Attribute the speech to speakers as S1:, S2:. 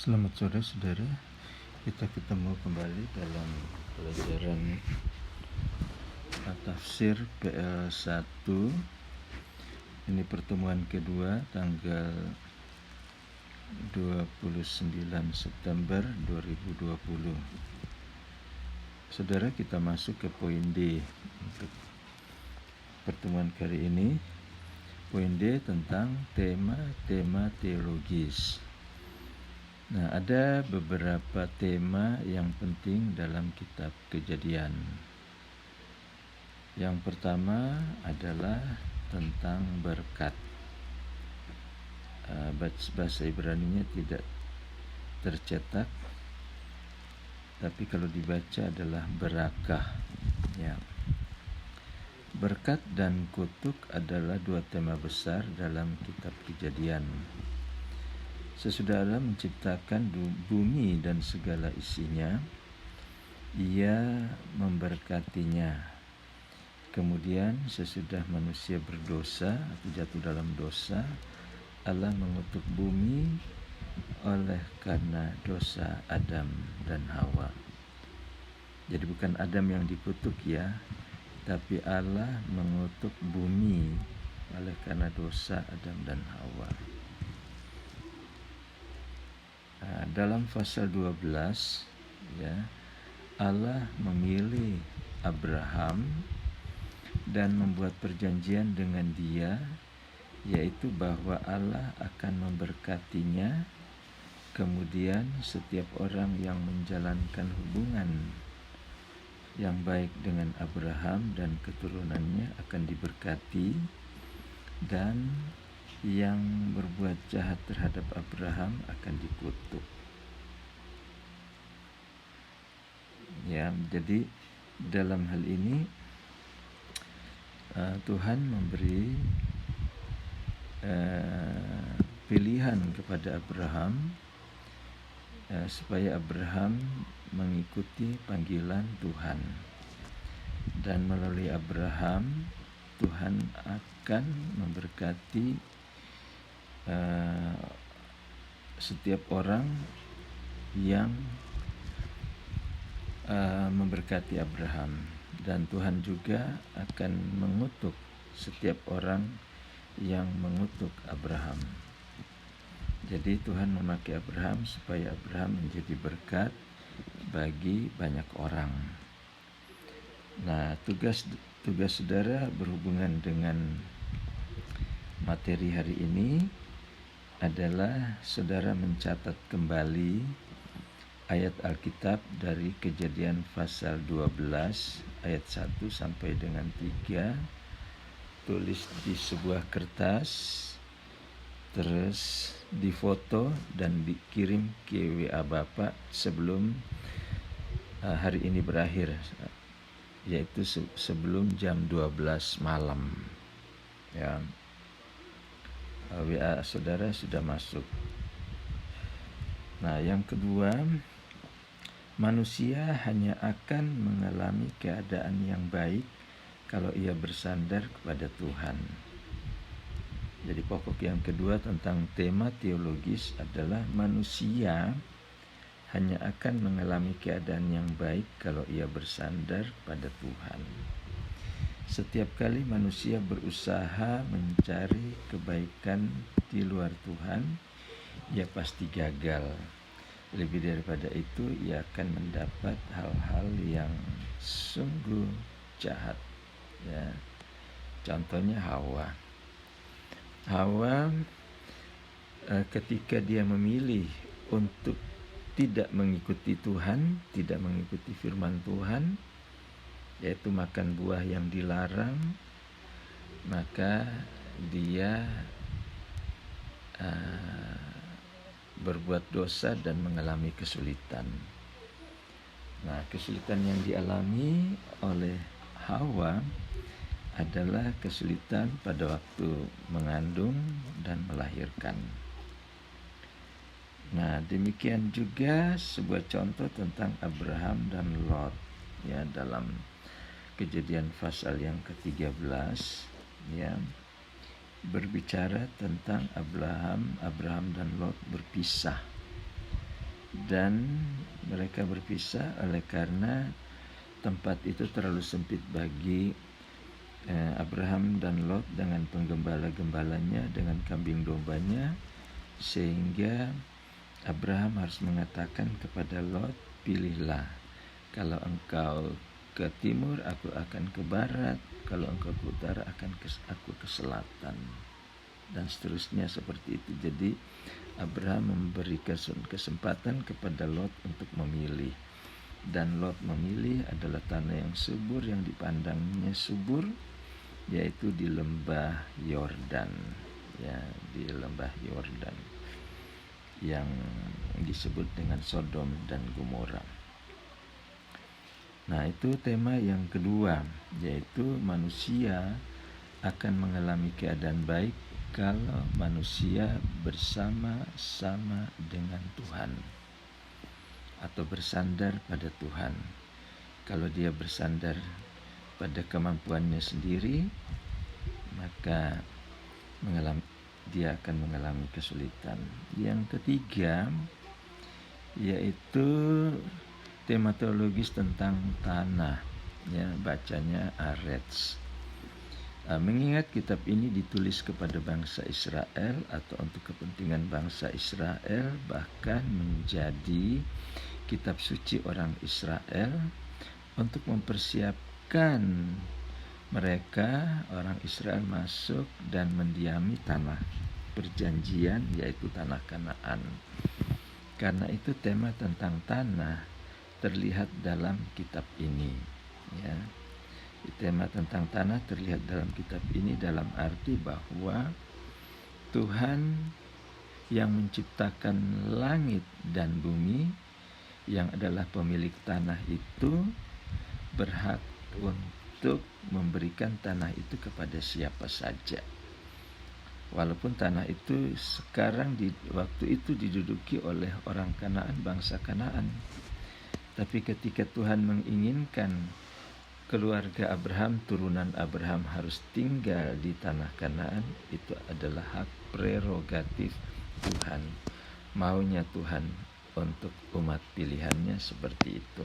S1: Selamat sore saudara, kita ketemu kembali dalam pelajaran tafsir PL1. Ini pertemuan kedua tanggal 29 September 2020. Saudara, kita masuk ke poin D untuk pertemuan kali ini. Poin D tentang tema teologis. Nah, ada beberapa tema yang penting dalam kitab Kejadian. Yang pertama adalah tentang berkat. Bahasa Ibraninya tidak tercetak, tapi kalau dibaca adalah berakah. Ya. Berkat dan kutuk adalah dua tema besar dalam kitab Kejadian. Sesudah Allah menciptakan bumi dan segala isinya, Ia memberkatinya. Kemudian sesudah manusia berdosa atau jatuh dalam dosa, Allah mengutuk bumi oleh karena dosa Adam dan Hawa. Jadi bukan Adam yang dikutuk ya, tapi Allah mengutuk bumi oleh karena dosa Adam dan Hawa. Dalam pasal 12 ya, Allah memilih Abraham dan membuat perjanjian dengan dia, yaitu bahwa Allah akan memberkatinya. Kemudian setiap orang yang menjalankan hubungan yang baik dengan Abraham dan keturunannya akan diberkati, dan yang berbuat jahat terhadap Abraham akan dikutuk. Ya, jadi dalam hal ini Tuhan memberi pilihan kepada Abraham supaya Abraham mengikuti panggilan Tuhan, dan melalui Abraham Tuhan akan memberkati setiap orang yang memberkati Abraham, dan Tuhan juga akan mengutuk setiap orang yang mengutuk Abraham. Jadi Tuhan memakai Abraham supaya Abraham menjadi berkat bagi banyak orang. Nah, tugas saudara berhubungan dengan materi hari ini adalah saudara mencatat kembali ayat Alkitab dari Kejadian pasal 12 ayat 1 sampai dengan 3, tulis di sebuah kertas, terus difoto dan dikirim ke WA Bapak sebelum hari ini berakhir, yaitu sebelum jam 12 malam. Ya. WA saudara sudah masuk. Nah, yang kedua, manusia hanya akan mengalami keadaan yang baik kalau ia bersandar kepada Tuhan. Jadi pokok yang kedua tentang tema teologis adalah manusia hanya akan mengalami keadaan yang baik kalau ia bersandar pada Tuhan. Setiap kali manusia berusaha mencari kebaikan di luar Tuhan, ia pasti gagal. Lebih daripada itu, ia akan mendapat hal-hal yang sungguh jahat. Ya. Contohnya Hawa. Hawa ketika dia memilih untuk tidak mengikuti Tuhan, tidak mengikuti firman Tuhan, yaitu makan buah yang dilarang, maka dia berbuat dosa dan mengalami kesulitan. Nah, kesulitan yang dialami oleh Hawa adalah kesulitan pada waktu mengandung dan melahirkan. Nah, demikian juga sebuah contoh tentang Abraham dan Lot ya, dalam Kejadian pasal yang ke-13 ya, berbicara tentang Abraham dan Lot berpisah. dan mereka berpisah oleh karena tempat itu terlalu sempit bagi Abraham dan Lot dengan penggembala-gembalanya, dengan kambing dombanya, sehingga Abraham harus mengatakan kepada Lot, pilihlah, kalau engkau ke timur, aku akan ke barat, kalau engkau ke utara, aku ke selatan, dan seterusnya seperti itu. Jadi Abraham memberi kesempatan kepada Lot untuk memilih, dan Lot memilih adalah tanah yang subur, yang dipandangnya subur, yaitu di lembah Yordan, ya, di lembah Yordan yang disebut dengan Sodom dan Gomora. Nah, itu tema yang kedua, yaitu manusia akan mengalami keadaan baik kalau manusia bersama-sama dengan Tuhan atau bersandar pada Tuhan. Kalau dia bersandar pada kemampuannya sendiri, maka dia akan mengalami kesulitan. Yang ketiga yaitu tema teologis tentang tanah, ya, bacanya Arets. Mengingat kitab ini ditulis kepada bangsa Israel atau untuk kepentingan bangsa Israel, bahkan menjadi kitab suci orang Israel untuk mempersiapkan mereka, orang Israel, masuk dan mendiami tanah perjanjian, yaitu tanah Kanaan. Karena itu tema tentang tanah terlihat dalam kitab ini, ya. Tema tentang tanah terlihat dalam kitab ini dalam arti bahwa Tuhan yang menciptakan langit dan bumi, yang adalah pemilik tanah itu, berhak untuk memberikan tanah itu kepada siapa saja. Walaupun tanah itu sekarang di waktu itu diduduki oleh orang Kanaan, bangsa Kanaan. Tapi ketika Tuhan menginginkan keluarga Abraham, turunan Abraham harus tinggal di tanah Kanaan, itu adalah hak prerogatif Tuhan. Maunya Tuhan untuk umat pilihannya seperti itu.